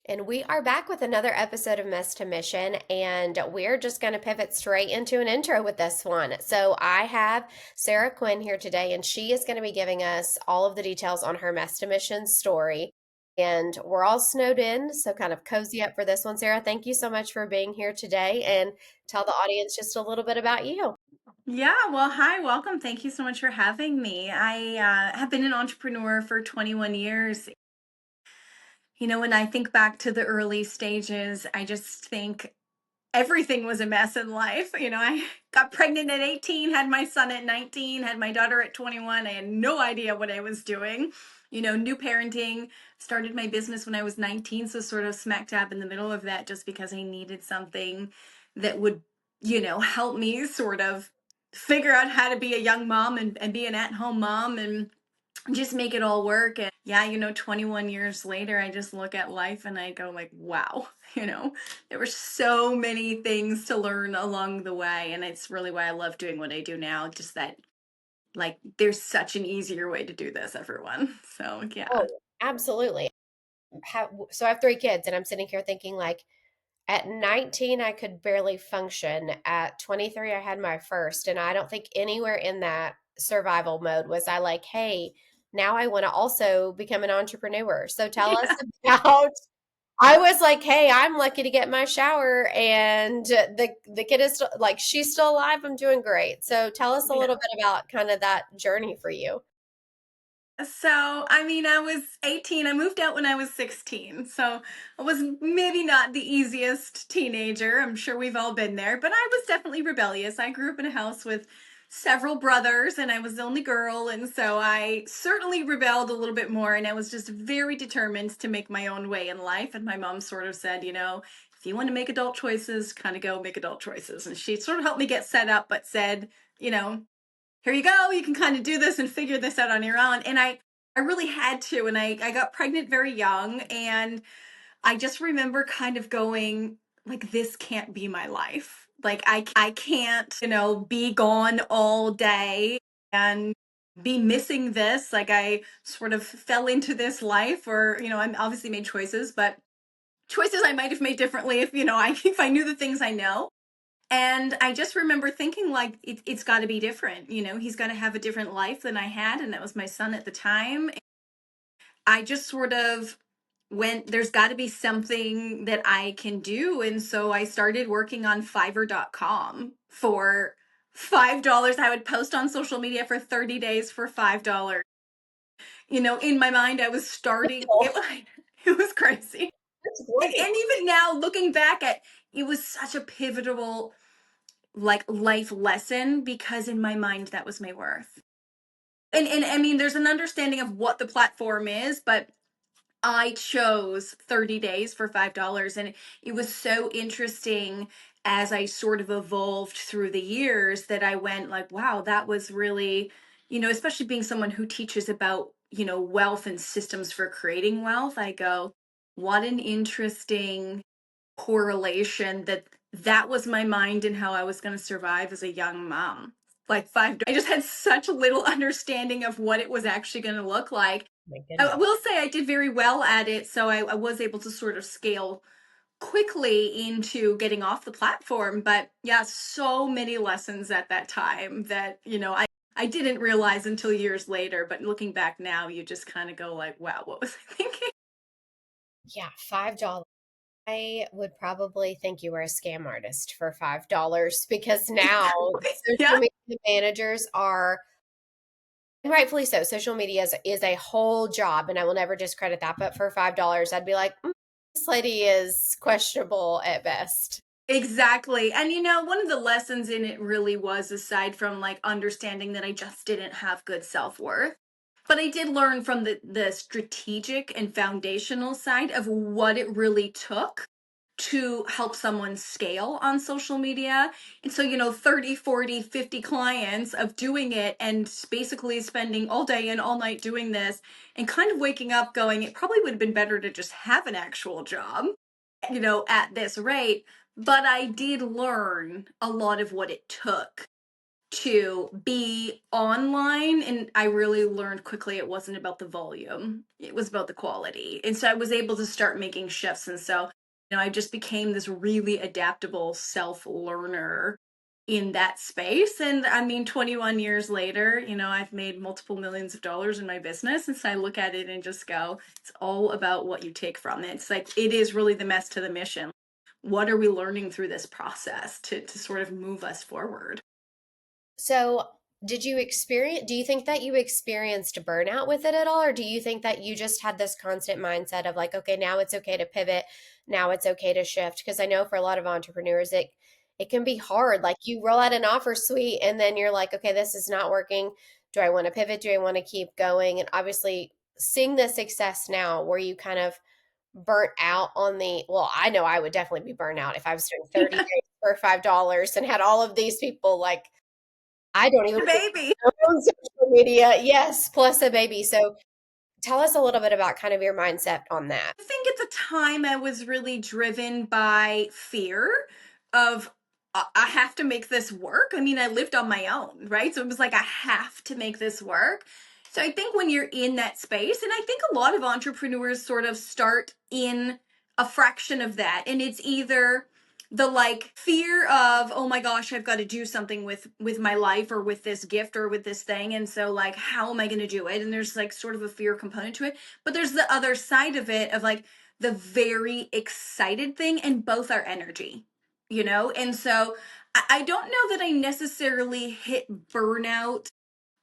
And we are back with another episode of Mess to Mission, and we're just going to pivot straight into an intro with this one. So, I have Sarah Quinn here today, and she is going to be giving us all of the details on her Mess to Mission story. And we're all snowed in, so kind of cozy up for this one. Sarah, thank you so much for being here today, and tell the audience just a little bit about you. Yeah, well, hi, welcome. Thank you so much for having me. I have been an entrepreneur for 21 years. When I think back to the early stages, I just think everything was a mess in life. I got pregnant at 18, had my son at 19, had my daughter at 21. I had no idea what I was doing. New parenting, started my business when I was 19, so sort of smack dab in the middle of that just because I needed something that would, help me sort of figure out how to be a young mom and be an at-home mom and just make it all work. And yeah, 21 years later, I just look at life and I go like, wow, there were so many things to learn along the way. And it's really why I love doing what I do now. Just that, like, there's such an easier way to do this, everyone. So yeah. Oh, absolutely. So, I have three kids, and I'm sitting here thinking, like, at 19, I could barely function. At 23, I had my first, and I don't think anywhere in that survival mode was I like, hey, now I want to also become an entrepreneur. So tell us Yeah. about. I was like, hey, I'm lucky to get my shower, and the kid is like, she's still alive. I'm doing great. So tell us a little Yeah. bit about kind of that journey for you. So, I was 18. I moved out when I was 16. So, I was maybe not the easiest teenager. I'm sure we've all been there, but I was definitely rebellious. I grew up in a house with several brothers and I was the only girl. And so I certainly rebelled a little bit more. And I was just very determined to make my own way in life. And my mom sort of said, if you want to make adult choices, kind of go make adult choices. And she sort of helped me get set up, but said, you know, here you go, you can kind of do this and figure this out on your own. And I really had to. And I got pregnant very young. And I just remember kind of going, like, this can't be my life. Like, I can't, be gone all day and be missing this. Like, I sort of fell into this life, or, I obviously made choices, but choices I might have made differently if, if I knew the things I know. And I just remember thinking, like, it's got to be different. He's got to have a different life than I had. And that was my son at the time. I just sort of went, there's got to be something that I can do. And so I started working on Fiverr.com for $5. I would post on social media for 30 days for $5. In my mind, I was starting, it was crazy. That's And great. even now, looking back at it, was such a pivotal, like, life lesson, because in my mind that was my worth. And I mean, there's an understanding of what the platform is, but I chose 30 days for $5. And it was so interesting as I sort of evolved through the years that I went like, wow, that was really, especially being someone who teaches about, wealth and systems for creating wealth. I go, what an interesting correlation that was my mind and how I was going to survive as a young mom. Like, I just had such little understanding of what it was actually going to look like. My I goodness. will say I did very well at it, so I was able to sort of scale quickly into getting off the platform. But yeah, so many lessons at that time that, I didn't realize until years later. But looking back now, you just kind of go like, wow, what was I thinking? Yeah, $5. I would probably think you were a scam artist for $5 because now social Yeah. media managers are, and rightfully so, social media is a whole job, and I will never discredit that. But for $5, I'd be like, this lady is questionable at best. Exactly. And one of the lessons in it really was, aside from like understanding that I just didn't have good self-worth, but I did learn from the strategic and foundational side of what it really took to help someone scale on social media. And so, 30, 40, 50 clients of doing it and basically spending all day and all night doing this, and kind of waking up going, it probably would have been better to just have an actual job, at this rate. But I did learn a lot of what it took to be online, and I really learned quickly it wasn't about the volume, it was about the quality. And so I was able to start making shifts. And so, I just became this really adaptable self learner in that space. And I mean, 21 years later, I've made multiple millions of dollars in my business. And so I look at it and just go, it's all about what you take from it. It's like, it is really the mess to the mission. What are we learning through this process to sort of move us forward? So, do you think that you experienced burnout with it at all? Or do you think that you just had this constant mindset of like, okay, now it's okay to pivot, now it's okay to shift? Because I know for a lot of entrepreneurs, it can be hard. Like you roll out an offer suite and then you're like, okay, this is not working. Do I want to pivot? Do I want to keep going? And obviously seeing the success now where you kind of burnt out on well, I know I would definitely be burnt out if I was doing 30 days for $5 and had all of these people like I don't even think Baby. on social media. Yes, plus a baby. So tell us a little bit about kind of your mindset on that. I think at the time I was really driven by fear of I have to make this work. I mean, I lived on my own, right? So it was like I have to make this work. So I think when you're in that space, and I think a lot of entrepreneurs sort of start in a fraction of that, and it's either the like fear of, oh my gosh, I've got to do something with my life or with this gift or with this thing, and so like how am I going to do it? And there's like sort of a fear component to it, but there's the other side of it of like the very excited thing, and both are energy, And so I don't know that I necessarily hit burnout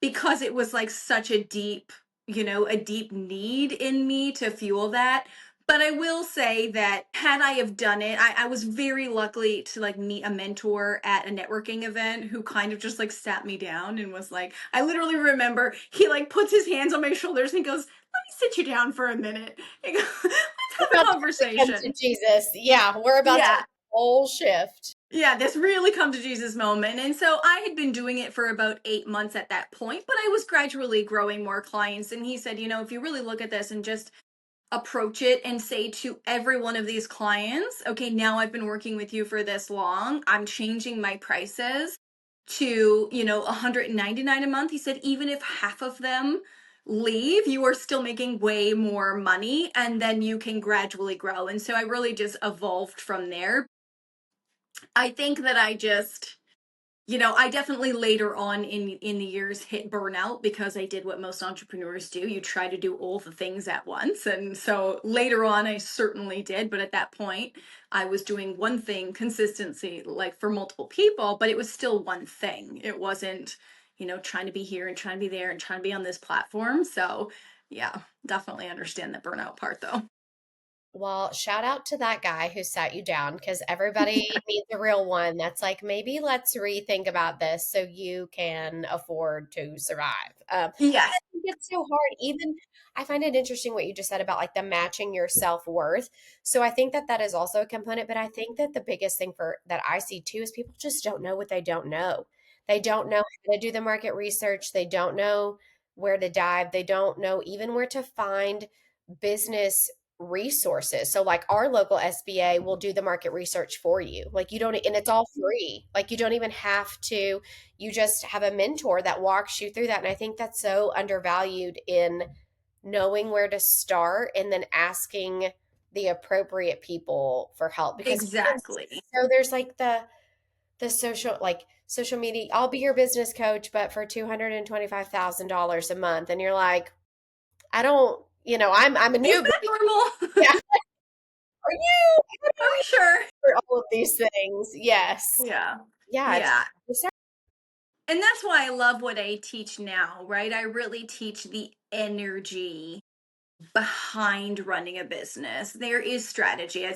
because it was like such a deep need in me to fuel that. But I will say that had I have done it, I was very lucky to like meet a mentor at a networking event who kind of just like sat me down and was like, I literally remember he like puts his hands on my shoulders and he goes, let me sit you down for a minute. He goes, let's We're have a about to really come to conversation. Jesus. Yeah, we're about to Yeah. whole shift. Yeah, this really come to Jesus moment. And so I had been doing it for about 8 months at that point, but I was gradually growing more clients. And he said, if you really look at this and just approach it and say to every one of these clients, okay, now I've been working with you for this long, I'm changing my prices to, 199 a month. He said, even if half of them leave, you are still making way more money and then you can gradually grow. And so I really just evolved from there. I think that I definitely later on in the years hit burnout because I did what most entrepreneurs do. You try to do all the things at once. And so later on I certainly did, but at that point I was doing one thing consistency like for multiple people, but it was still one thing. It wasn't, trying to be here and trying to be there and trying to be on this platform. So, yeah, definitely understand the burnout part though. Well, shout out to that guy who sat you down because everybody needs a real one that's like, maybe let's rethink about this so you can afford to survive. Yes, I think it's so hard. Even I find it interesting what you just said about like the matching your self worth. So I think that that is also a component, but I think that the biggest thing for that I see too is people just don't know what they don't know. They don't know how to do the market research. They don't know where to dive. They don't know even where to find business resources. So like our local SBA will do the market research for you. Like you don't and it's all free. Like you don't even have to you just have a mentor that walks you through that and I think that's so undervalued in knowing where to start and then asking the appropriate people for help because exactly. so there's like the social media I'll be your business coach but for $225,000 a month and you're like I don't I'm a Is newbie. that normal? Yeah. Are you? Are we sure? For all of these things. Yes. Yeah. Yeah, Yeah. it's And that's why I love what I teach now, right? I really teach the energy behind running a business. There is strategy.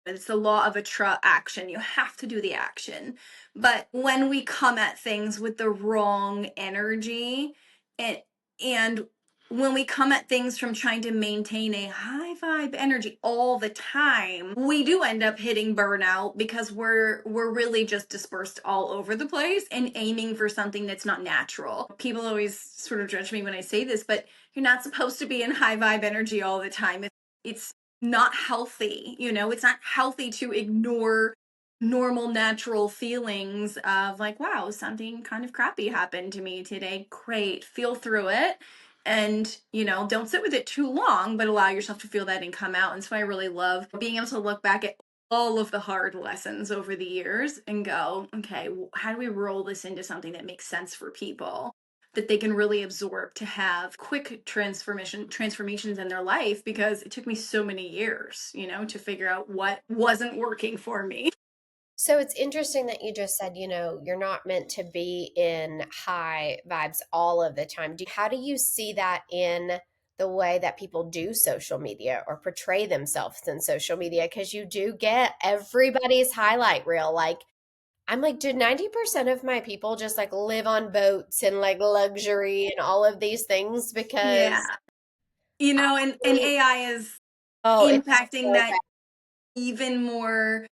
It's the law of action. You have to do the action. But when we come at things with the wrong energy and and when we come at things from trying to maintain a high vibe energy all the time, we do end up hitting burnout because we're really just dispersed all over the place and aiming for something that's not natural. People always sort of judge me when I say this, but you're not supposed to be in high vibe energy all the time. It's not healthy, It's not healthy to ignore normal, natural feelings of like, wow, something kind of crappy happened to me today. Great. Feel through it. And, don't sit with it too long, but allow yourself to feel that and come out. And so I really love being able to look back at all of the hard lessons over the years and go, okay, how do we roll this into something that makes sense for people? That they can really absorb to have quick transformations in their life, because it took me so many years, to figure out what wasn't working for me. So it's interesting that you just said, you're not meant to be in high vibes all of the time. How do you see that in the way that people do social media or portray themselves in social media? Because you do get everybody's highlight reel. Like, I'm like, do 90% of my people just like live on boats and like luxury and all of these things? Because Yeah. And we, AI is oh, it's impacting so that even more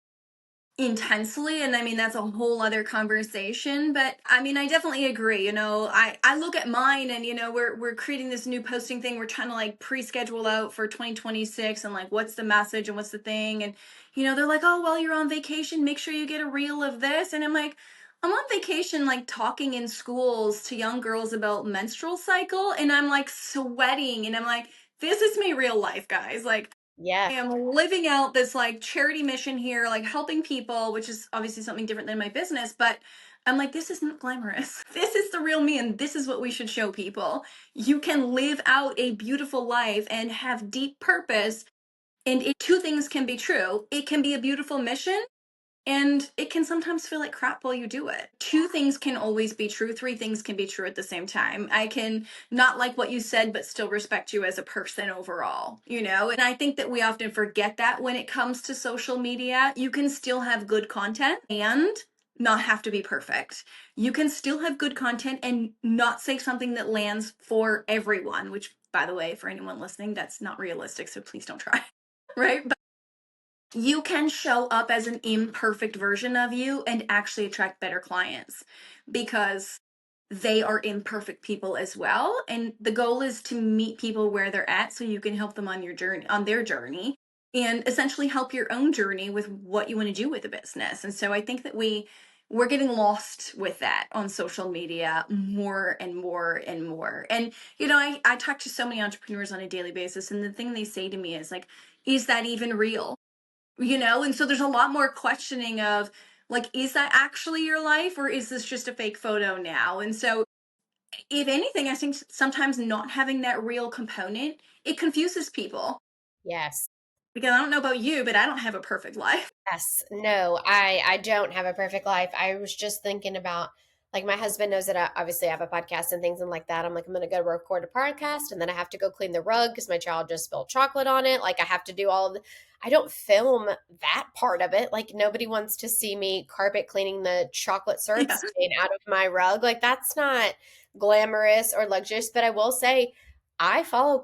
intensely, and I mean that's a whole other conversation, but I mean I definitely agree. I look at mine, and we're creating this new posting thing. We're trying to like pre-schedule out for 2026, and like what's the message and what's the thing. And they're like, oh well, you're on vacation, make sure you get a reel of this. And I'm like, I'm on vacation, like talking in schools to young girls about menstrual cycle, and I'm like sweating, and I'm like, this is my real life, guys. Like, yeah. am living out this like charity mission here, like helping people, which is obviously something different than my business, but I'm like, this isn't glamorous. This is the real me, and this is what we should show people. You can live out a beautiful life and have deep purpose, and two things can be true. It can be a beautiful mission, and it can sometimes feel like crap while you do it. Two things can always be true. Three things can be true at the same time. I can not like what you said, but still respect you as a person overall, And I think that we often forget that when it comes to social media. You can still have good content and not have to be perfect. You can still have good content and not say something that lands for everyone, which, by the way, for anyone listening, that's not realistic. So please don't try. Right? You can show up as an imperfect version of you and actually attract better clients, because they are imperfect people as well. And the goal is to meet people where they're at so you can help them on your journey, on their journey, and essentially help your own journey with what you want to do with the business. And so I think that we're getting lost with that on social media more and more and more. And I talk to so many entrepreneurs on a daily basis, and the thing they say to me is like, is that even real? And so there's a lot more questioning of like, is that actually your life, or is this just a fake photo now? And so if anything, I think sometimes not having that real component, it confuses people, Yes. because I don't know about you, but I don't have a perfect life. Yes. No, I don't have a perfect life. I was just thinking about, like, my husband knows that I obviously have a podcast and things and like that. I'm like, I'm gonna go record a podcast and then I have to go clean the rug because my child just spilled chocolate on it. Like, I have to do all of the, I don't film that part of it. Like, nobody wants to see me carpet cleaning the chocolate syrup Yeah. stain out of my rug. Like, that's not glamorous or luxurious. But I will say I follow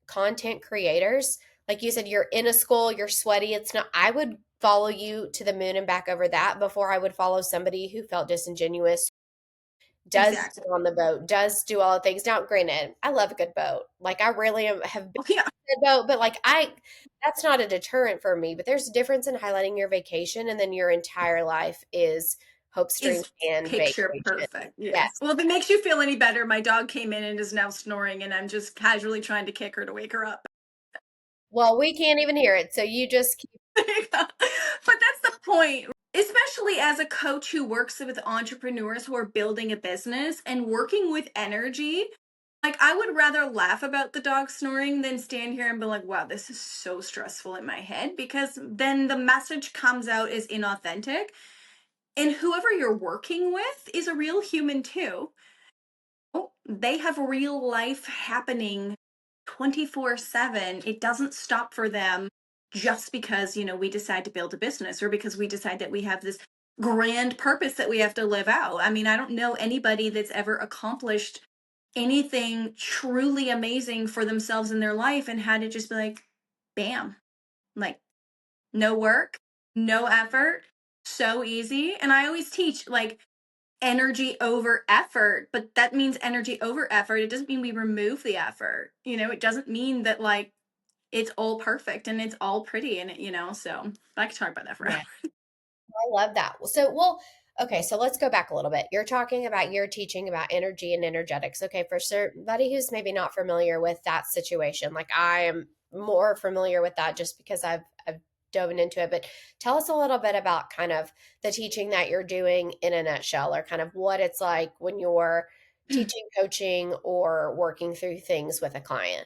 content creators, like you said, you're in a school, you're sweaty. It's not, I would follow you to the moon and back over that before I would follow somebody who felt disingenuous, does Exactly. sit on the boat, does do all the things. Now, granted, I love a good boat. Like, I really have been Oh, yeah. on a good boat, but like, that's not a deterrent for me. But there's a difference in highlighting your vacation and then your entire life is hope stream Is and picture vacation. perfect. Yes. Yes. Well, if it makes you feel any better, my dog came in and is now snoring, and I'm just casually trying to kick her to wake her up. Well, we can't even hear it. So you just keep, But that's the point, especially as a coach who works with entrepreneurs who are building a business and working with energy. Like, I would rather laugh about the dog snoring than stand here and be like, wow, this is so stressful in my head, because then the message comes out as inauthentic. And whoever you're working with is a real human too. Oh, they have real life happening 24/7. It doesn't stop for them just because, we decide to build a business, or because we decide that we have this grand purpose that we have to live out. I mean, I don't know anybody that's ever accomplished anything truly amazing for themselves in their life and had it just be like, bam, like no work, no effort, so easy. And I always teach like energy over effort, but that means energy over effort. It doesn't mean we remove the effort. It doesn't mean that like it's all perfect and it's all pretty and so I could talk about that forever. yeah. I love that. Okay, so let's go back a little bit. You're teaching about energy and energetics. Okay, for somebody who's maybe not familiar with that situation, like I am more familiar with that just because I've dove into it. But tell us a little bit about kind of the teaching that you're doing in a nutshell, or kind of what it's like when you're teaching, coaching, or working through things with a client.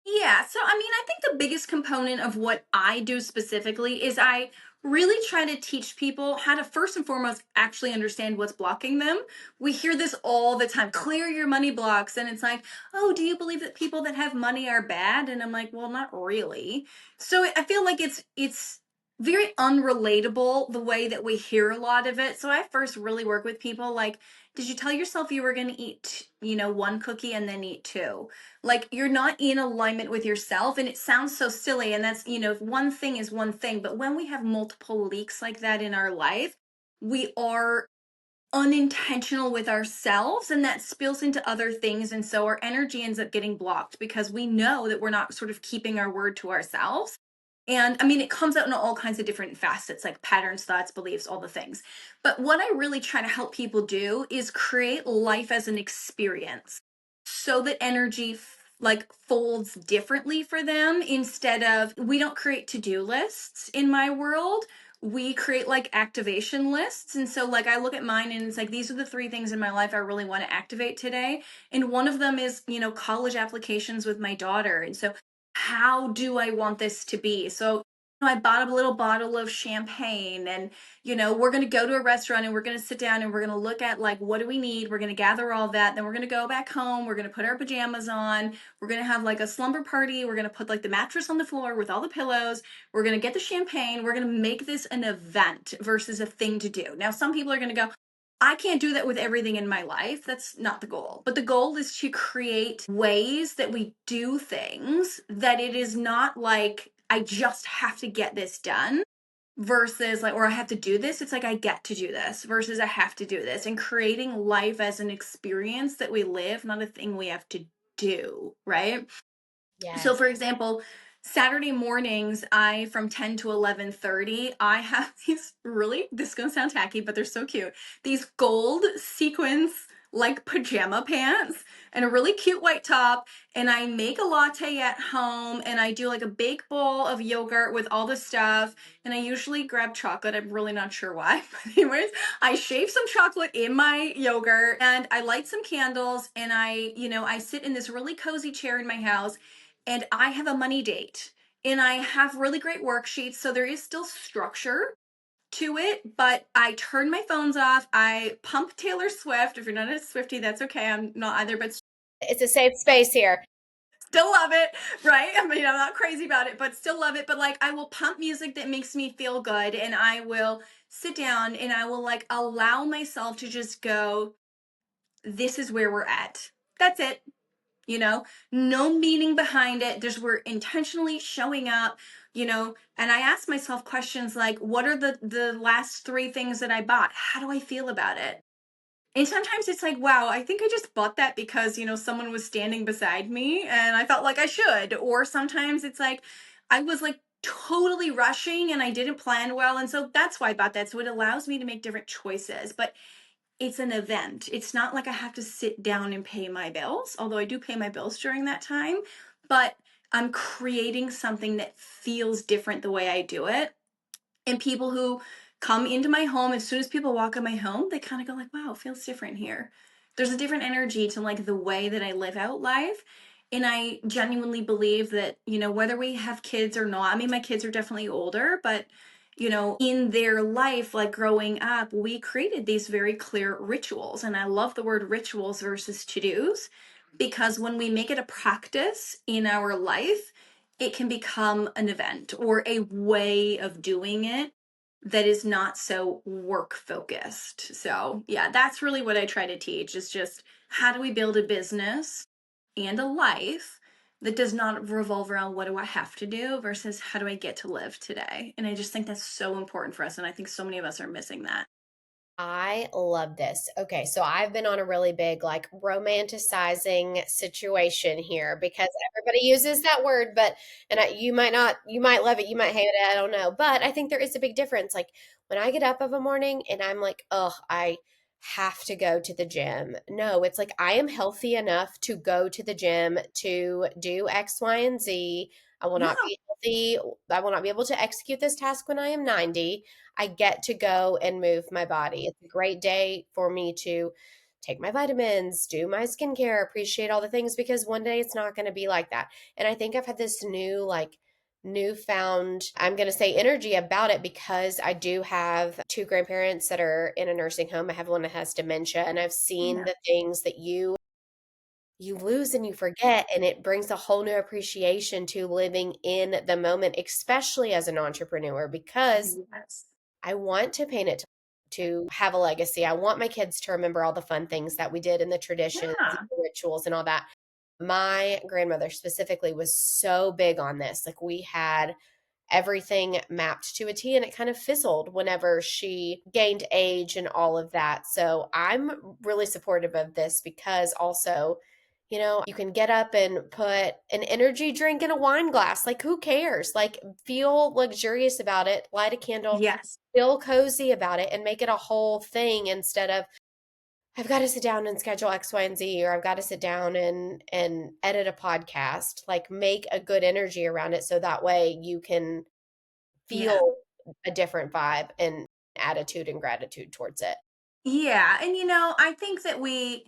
Yeah, so I mean, I think the biggest component of what I do specifically is I really try to teach people how to first and foremost actually understand what's blocking them. We hear this all the time, clear your money blocks. And it's like, oh, do you believe that people that have money are bad? And I'm like, well, not really. So I feel like it's very unrelatable the way that we hear a lot of it. So I first really work with people like, did you tell yourself you were going to eat, one cookie and then eat two? Like you're not in alignment with yourself, and it sounds so silly, and that's, one thing is one thing, but when we have multiple leaks like that in our life, we are unintentional with ourselves, and that spills into other things, and so our energy ends up getting blocked because we know that we're not sort of keeping our word to ourselves. And I mean, it comes out in all kinds of different facets, like patterns, thoughts, beliefs, all the things. But what I really try to help people do is create life as an experience so that energy like folds differently for them. Instead of, we don't create to-do lists in my world, we create like activation lists. And so like I look at mine and it's like, these are the three things in my life I really want to activate today. And one of them is, college applications with my daughter. And so how do I want this to be? So I bought a little bottle of champagne, and we're going to go to a restaurant and we're going to sit down and we're going to look at like, what do we need? We're going to gather all that. Then we're going to go back home. We're going to put our pajamas on. We're going to have like a slumber party. We're going to put like the mattress on the floor with all the pillows. We're going to get the champagne. We're going to make this an event versus a thing to do. Now, some people are going to go, I can't do that with everything in my life. That's not the goal. But the goal is to create ways that we do things that it is not like I just have to get this done versus like, or I have to do this. It's like I get to do this versus I have to do this, and creating life as an experience that we live, not a thing we have to do, right? So Yes. for example, Saturday mornings, I from 10 to 11:30, I have these really, this is gonna sound tacky, but they're so cute. These gold sequins like pajama pants and a really cute white top, and I make a latte at home, and I do like a big bowl of yogurt with all the stuff, and I usually grab chocolate. I'm really not sure why. But anyways, I shave some chocolate in my yogurt and I light some candles, and I sit in this really cozy chair in my house, and I have a money date, and I have really great worksheets. So there is still structure to it, but I turn my phones off. I pump Taylor Swift. If you're not a Swiftie, that's okay. I'm not either, but It's a safe space here. still love it, right? I mean, I'm not crazy about it, but still love it. But like, I will pump music that makes me feel good, and I will sit down and I will like allow myself to just go, this is where we're at. That's it. No meaning behind it. There's, we're intentionally showing up, and I ask myself questions like, what are the last three things that I bought? How do I feel about it? And sometimes it's like, wow, I think I just bought that because, someone was standing beside me and I felt like I should. Or sometimes it's like, I was like totally rushing and I didn't plan well. And so that's why I bought that. So it allows me to make different choices. But it's an event. It's not like I have to sit down and pay my bills, although I do pay my bills during that time, but I'm creating something that feels different the way I do it. And people who come into my home, as soon as people walk in my home, they kind of go like, wow, it feels different here. There's a different energy to like the way that I live out life. And I genuinely believe that, whether we have kids or not, I mean, my kids are definitely older, but in their life, like growing up, we created these very clear rituals. And I love the word rituals versus to-dos, because when we make it a practice in our life, it can become an event or a way of doing it that is not so work focused. So, yeah, that's really what I try to teach, is just how do we build a business and a life that does not revolve around what do I have to do versus how do I get to live today. And I just think that's so important for us, and I think so many of us are missing that. I love this. Okay, so I've been on a really big like romanticizing situation here because everybody uses that word, but you might not, you might love it, you might hate it, I don't know. But I think there is a big difference. Like when I get up of a morning and I'm like, oh, I have to go to the gym. No, it's like I am healthy enough to go to the gym to do X, Y, and Z. I will Yeah, not be healthy. I will not be able to execute this task when I am 90. I get to go and move my body. It's a great day for me to take my vitamins, do my skincare, appreciate all the things because one day it's not going to be like that. And I think I've had this new, like, newfound, I'm going to say energy about it because I do have two grandparents that are in a nursing home. I have one that has dementia, and I've seen yeah, the things that you lose and you forget, and it brings a whole new appreciation to living in the moment, especially as an entrepreneur, because yes, I want to paint it to have a legacy. I want my kids to remember all the fun things that we did and the traditions, yeah, the rituals, and all that. My grandmother specifically was so big on this. Like we had everything mapped to a T, and it kind of fizzled whenever she gained age and all of that. So I'm really supportive of this because also, you can get up and put an energy drink in a wine glass. Like who cares? Like feel luxurious about it, light a candle, yes, feel cozy about it and make it a whole thing instead of I've got to sit down and schedule X, Y, and Z, or I've got to sit down and edit a podcast. Like make a good energy around it so that way you can yeah. feel a different vibe and attitude and gratitude towards it. Yeah, and I think that we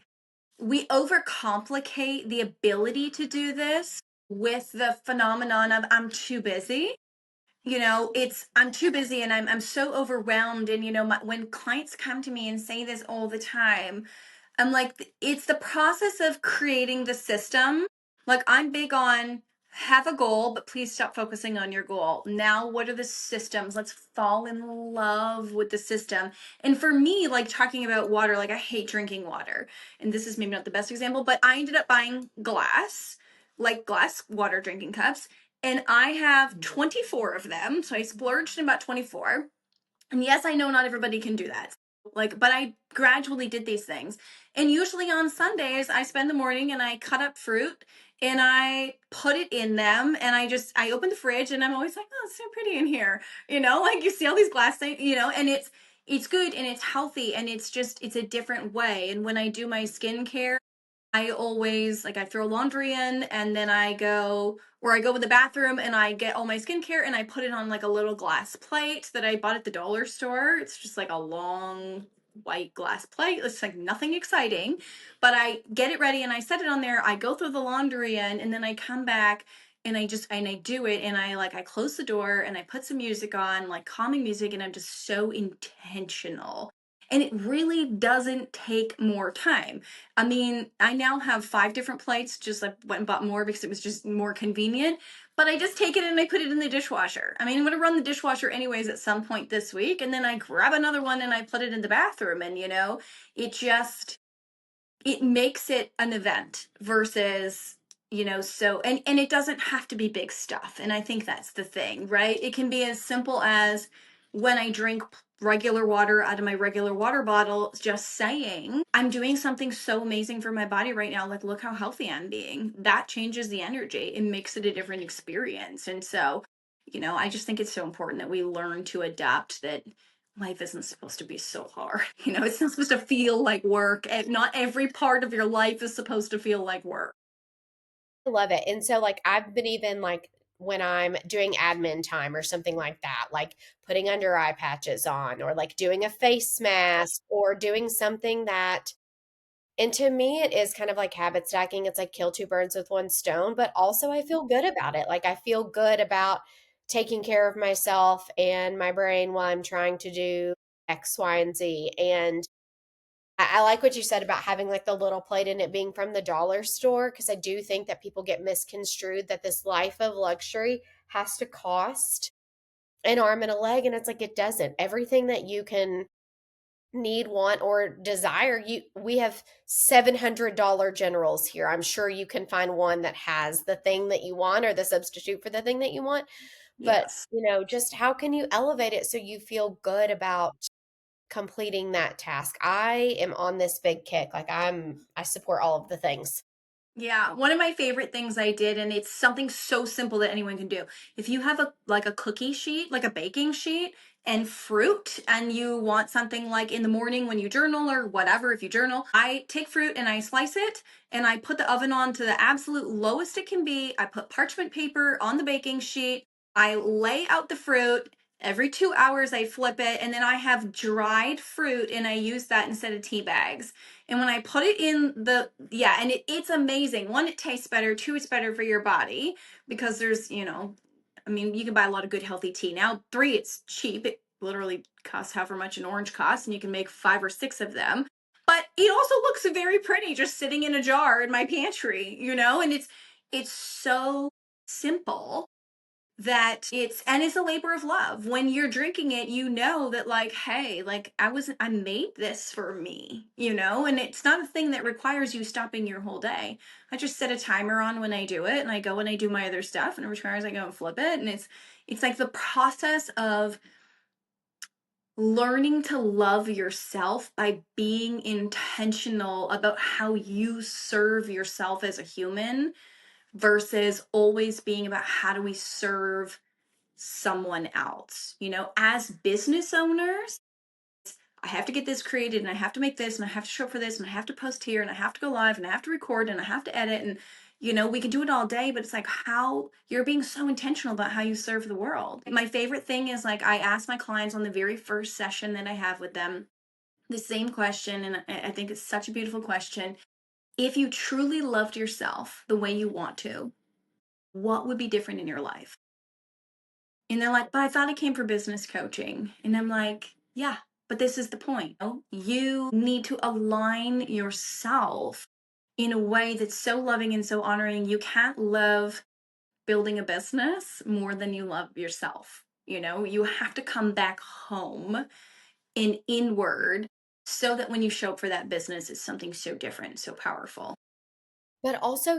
overcomplicate the ability to do this with the phenomenon of I'm too busy. It's I'm too busy and I'm so overwhelmed. And when clients come to me and say this all the time, I'm like, it's the process of creating the system. Like, I'm big on have a goal, but please stop focusing on your goal. Now, what are the systems? Let's fall in love with the system. And for me, like talking about water, like I hate drinking water. And this is maybe not the best example, but I ended up buying glass, like glass water drinking cups. And I have 24 of them. So I splurged in about 24. And yes, I know not everybody can do that. Like, but I gradually did these things. And usually on Sundays, I spend the morning and I cut up fruit and I put it in them. And I open the fridge and I'm always like, oh, it's so pretty in here. Like you see all these glass things, and it's good and it's healthy and it's a different way. And when I do my skincare, I always like I throw laundry in and then I go in the bathroom and I get all my skincare and I put it on like a little glass plate that I bought at the dollar store. It's just like a long white glass plate. It's like nothing exciting, but I get it ready and I set it on there. I go through the laundry in and then I come back and I do it and I close the door and I put some music on, like calming music, and I'm just so intentional. And it really doesn't take more time. I mean, I now have 5 different plates, just like went and bought more because it was just more convenient. But I just take it and I put it in the dishwasher. I mean, I'm gonna run the dishwasher anyways at some point this week, and then I grab another one and I put it in the bathroom. And it just it makes it an event versus so and it doesn't have to be big stuff, and I think that's the thing, right? It can be as simple as when I drink regular water out of my regular water bottle, just saying I'm doing something so amazing for my body right now, like look how healthy I'm being. That changes the energy, it makes it a different experience. And so I just think it's so important that we learn to adapt that life isn't supposed to be so hard. It's not supposed to feel like work. And not every part of your life is supposed to feel like work. I love it. And so like I've been even like when I'm doing admin time or something like that, like putting under eye patches on or like doing a face mask or doing something that and to me it is kind of like habit stacking. It's like kill two birds with one stone, but also I feel good about it. Like I feel good about taking care of myself and my brain while I'm trying to do X, Y, and Z. And I like what you said about having like the little plate and it being from the dollar store because I do think that people get misconstrued that this life of luxury has to cost an arm and a leg, and it's like it doesn't. Everything that you can need, want, or desire, we have $700 generals here. I'm sure you can find one that has the thing that you want or the substitute for the thing that you want. But Yes. just how can you elevate it so you feel good about completing that task. I am on this big kick. Like I support all of the things. Yeah, one of my favorite things I did, and it's something so simple that anyone can do. If you have a cookie sheet, like a baking sheet, and fruit, and you want something like in the morning when you journal or whatever, if you journal, I take fruit and I slice it and I put the oven on to the absolute lowest it can be. I put parchment paper on the baking sheet. I lay out the fruit. Every 2 hours, I flip it, and then I have dried fruit, and I use that instead of tea bags. And when I put it in yeah, and it's amazing. One, it tastes better. Two, it's better for your body because I mean, you can buy a lot of good healthy tea now. Three, it's cheap. It literally costs however much an orange costs, and you can make 5 or 6 of them. But it also looks very pretty just sitting in a jar in my pantry, and it's so simple that it's a labor of love. When you're drinking it, you know that, like, hey, like, I made this for me, and it's not a thing that requires you stopping your whole day. I just set a timer on when I do it, and I go and I do my other stuff, and every 2 hours I go and flip it, and it's like the process of learning to love yourself by being intentional about how you serve yourself as a human versus always being about how do we serve someone else. As business owners, I have to get this created and I have to make this and I have to show up for this and I have to post here and I have to go live and I have to record and I have to edit and we can do it all day, but it's like how you're being so intentional about how you serve the world. My favorite thing is, like, I ask my clients on the very first session that I have with them the same question, and I think it's such a beautiful question. If you truly loved yourself the way you want to, what would be different in your life? And they're like, but I thought I came for business coaching. And I'm like, yeah, but this is the point. You need to align yourself in a way that's so loving and so honoring. You can't love building a business more than you love yourself. You have to come back home and inward so that when you show up for that business, it's something so different, so powerful. But also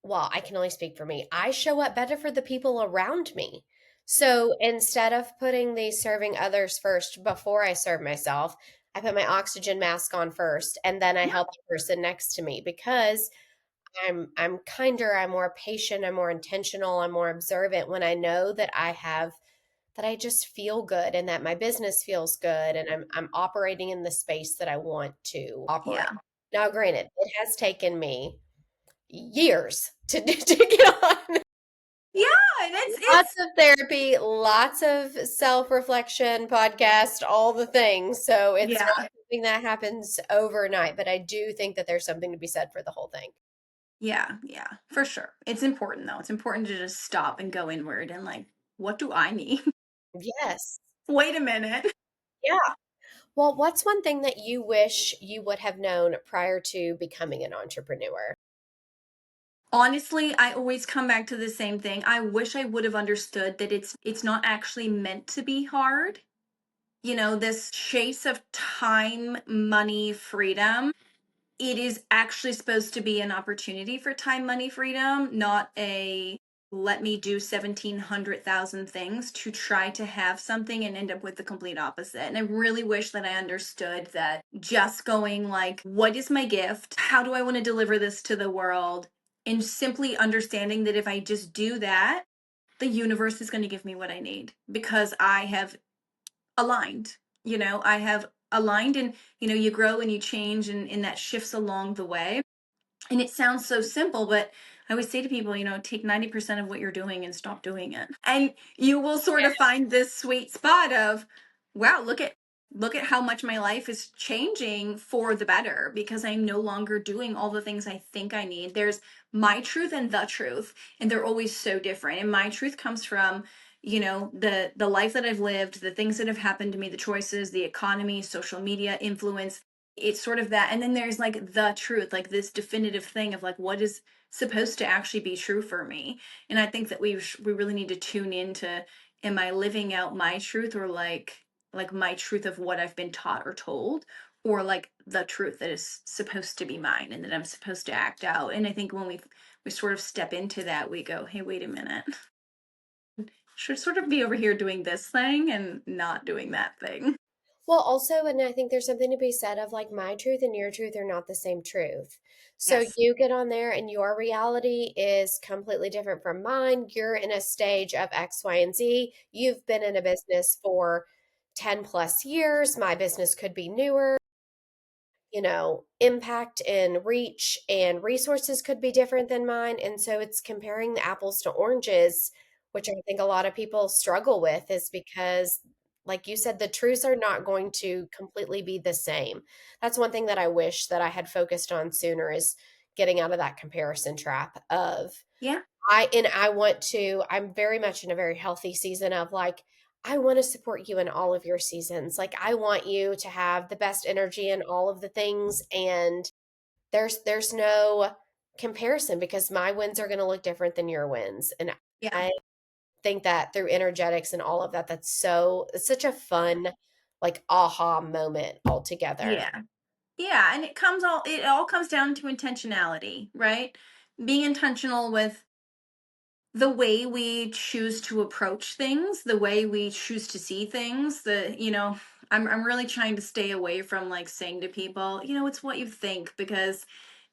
well, I can only speak for me. I show up better for the people around me. So instead of putting the serving others first before I serve myself, I put my oxygen mask on first and then I Yeah. help the person next to me because I'm kinder, I'm more patient, I'm more intentional, I'm more observant when I know that I just feel good and that my business feels good and I'm operating in the space that I want to operate. Yeah. Now, granted, it has taken me years to get on. Yeah. And it's, Lots it's, of therapy, lots of self-reflection, podcast, all the things. So it's not yeah. something that happens overnight, but I do think that there's something to be said for the whole thing. Yeah, yeah, for sure. It's important though. It's important to just stop and go inward and, like, what do I need? Yes. Wait a minute. Yeah. Well, what's one thing that you wish you would have known prior to becoming an entrepreneur? Honestly, I always come back to the same thing. I wish I would have understood that it's not actually meant to be hard. This chase of time, money, freedom, it is actually supposed to be an opportunity for time, money, freedom, not a let me do 1,700,000 things to try to have something and end up with the complete opposite. And I really wish that I understood that just going, like, what is my gift? How do I want to deliver this to the world? And simply understanding that if I just do that, the universe is going to give me what I need because I have aligned. I have aligned, and you grow and you change, and that shifts along the way. And it sounds so simple, but I always say to people, take 90% of what you're doing and stop doing it. And you will sort of find this sweet spot of, wow, look at how much my life is changing for the better because I'm no longer doing all the things I think I need. There's my truth and the truth, and they're always so different. And my truth comes from the life that I've lived, the things that have happened to me, the choices, the economy, social media influence. It's sort of that. And then there's, like, the truth, like this definitive thing of, like, what is supposed to actually be true for me. And I think that we really need to tune into, am I living out my truth, or like my truth of what I've been taught or told, or like the truth that is supposed to be mine and that I'm supposed to act out. And I think when we sort of step into that, we go, hey, wait a minute, should sort of be over here doing this thing and not doing that thing. Well, also, and I think there's something to be said of like my truth and your truth are not the same truth. So Yes. you get on there and your reality is completely different from mine. You're in a stage of X, Y, and Z. You've been in a business for 10 plus years. My business could be newer. Impact and reach and resources could be different than mine. And so it's comparing the apples to oranges, which I think a lot of people struggle with, is because, like you said, the truths are not going to completely be the same. That's one thing that I wish that I had focused on sooner is getting out of that comparison trap of Yeah. I'm very much in a very healthy season of like, I want to support you in all of your seasons. Like I want you to have the best energy in all of the things. And there's no comparison because my wins are going to look different than your wins. And Yeah. I think that through energetics and all of that, it's such a fun, like aha moment altogether. Yeah. Yeah, and it all comes down to intentionality, right? Being intentional with the way we choose to approach things, the way we choose to see things, I'm really trying to stay away from like saying to people, it's what you think, because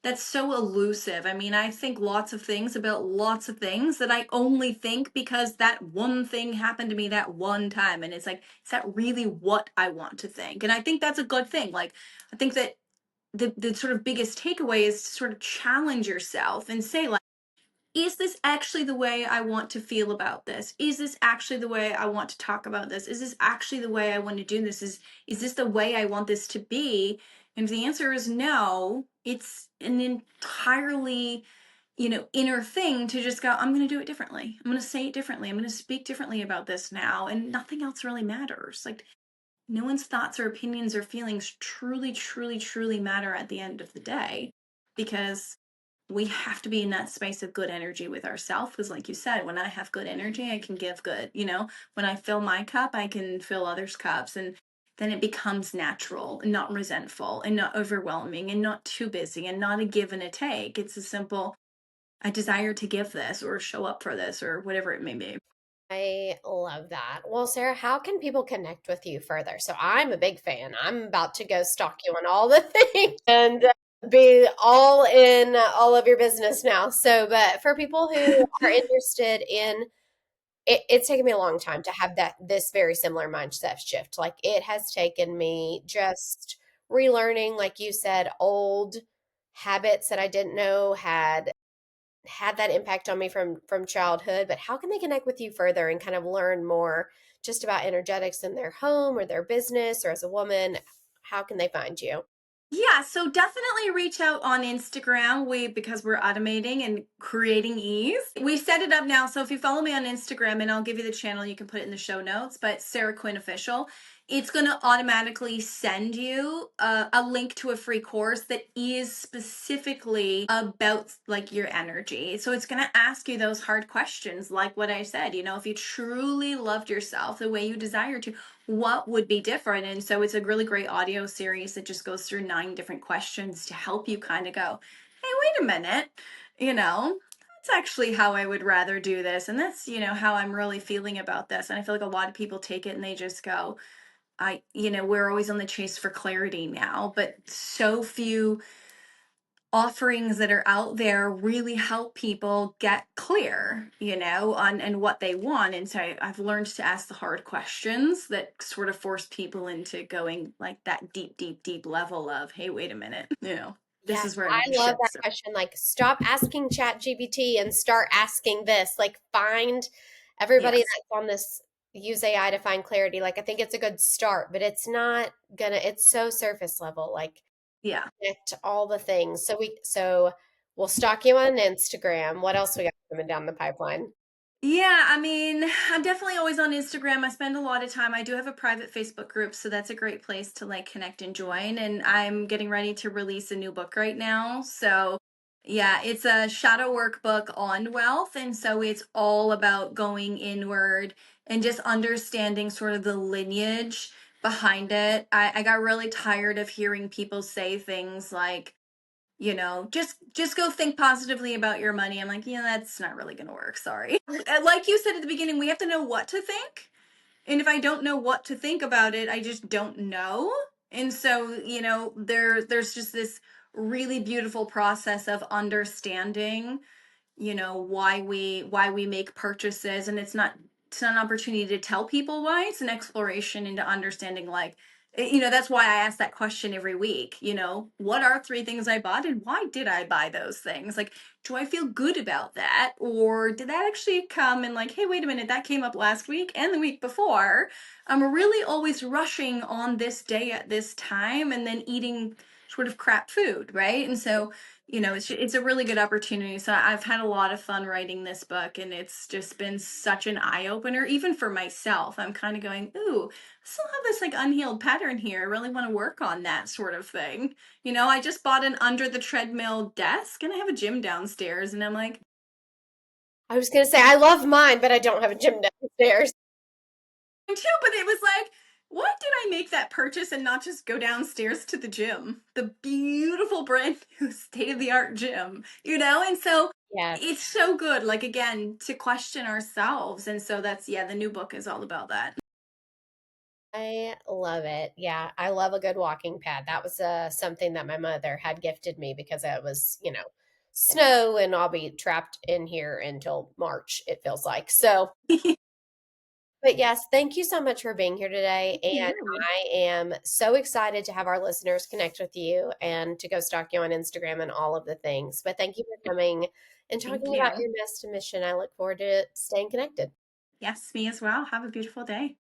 that's so elusive. I mean, I think lots of things about lots of things that I only think because that one thing happened to me that one time. And it's like, is that really what I want to think? And I think that's a good thing. Like, I think that the sort of biggest takeaway is to sort of challenge yourself and say, like, is this actually the way I want to feel about this? Is this actually the way I want to talk about this? Is this actually the way I want to do this? Is this the way I want this to be? And if the answer is no, it's an entirely, inner thing to just go, I'm going to do it differently. I'm going to say it differently. I'm going to speak differently about this now. And nothing else really matters. Like, no one's thoughts or opinions or feelings truly, truly, truly matter at the end of the day, because we have to be in that space of good energy with ourselves. Because, like you said, when I have good energy, I can give good. When I fill my cup, I can fill others' cups. And then it becomes natural and not resentful and not overwhelming and not too busy and not a give and a take. It's a simple, I desire to give this or show up for this or whatever it may be. I love that. Well, Sarah, how can people connect with you further? So I'm a big fan. I'm about to go stalk you on all the things and be all in all of your business now. So, but for people who are interested in it's taken me a long time to have this very similar mindset shift. Like it has taken me just relearning, like you said, old habits that I didn't know had that impact on me from childhood. But how can they connect with you further and kind of learn more just about energetics in their home or their business or as a woman? How can they find you? Yeah, so definitely reach out on Instagram. Because we're automating and creating ease. We set it up now. So if you follow me on Instagram, and I'll give you the channel, you can put it in the show notes, but Sarah Quinn Official, it's going to automatically send you a link to a free course that is specifically about like your energy. So it's going to ask you those hard questions, like what I said, if you truly loved yourself the way you desire to, what would be different? And so it's a really great audio series that just goes through 9 different questions to help you kind of go, hey, wait a minute, that's actually how I would rather do this. And that's, how I'm really feeling about this. And I feel like a lot of people take it and they just go, we're always on the chase for clarity now, but so few offerings that are out there really help people get clear, on and what they want. And so I've learned to ask the hard questions that sort of force people into going like that deep, deep, deep level of, hey, wait a minute, this Yes, is where I I need to love shift. that So, question. Like, stop asking Chat GPT and start asking this. Like, find everybody yes. that's on this use AI to find clarity. Like, I think it's a good start, but it's not it's so surface level. Like, Yeah. connect all the things. So we'll stalk you on Instagram. What else we got coming down the pipeline? Yeah, I mean, I'm definitely always on Instagram. I spend a lot of time. I do have a private Facebook group, so that's a great place to like connect and join. And I'm getting ready to release a new book right now. So, yeah, it's a shadow workbook on wealth. And so it's all about going inward and just understanding sort of the lineage behind it. I got really tired of hearing people say things like, just go think positively about your money. I'm like, yeah, that's not really going to work. Sorry. Like you said at the beginning, we have to know what to think And if I don't know what to think about it, I just don't know. And so, there's just this really beautiful process of understanding, why we make purchases. And it's not an opportunity to tell people why. It's an exploration into understanding, like, that's why I ask that question every week. What are three things I bought and why did I buy those things? Like, do I feel good about that, or did that actually come and, like, hey, wait a minute, that came up last week and the week before? I'm really always rushing on this day at this time and then eating sort of crap food, right? And so, it's a really good opportunity. So I've had a lot of fun writing this book, and it's just been such an eye opener, even for myself. I'm kind of going, ooh, I still have this like unhealed pattern here. I really want to work on that sort of thing. I just bought an under the treadmill desk, and I have a gym downstairs, and I'm like, I was gonna say I love mine, but I don't have a gym downstairs. too, but it was like, why did I make that purchase and not just go downstairs to the gym? The beautiful, brand new, state of the art gym, And so Yes. it's so good, like, again, to question ourselves. And so yeah, the new book is all about that. I love it. Yeah, I love a good walking pad. That was something that my mother had gifted me because it was, snow and I'll be trapped in here until March, it feels like. So, but yes, thank you so much for being here today. Thank And you. I am so excited to have our listeners connect with you and to go stalk you on Instagram and all of the things. But thank you for coming and Thank talking about you. your nest mission. I look forward to staying connected. Yes, me as well. Have a beautiful day.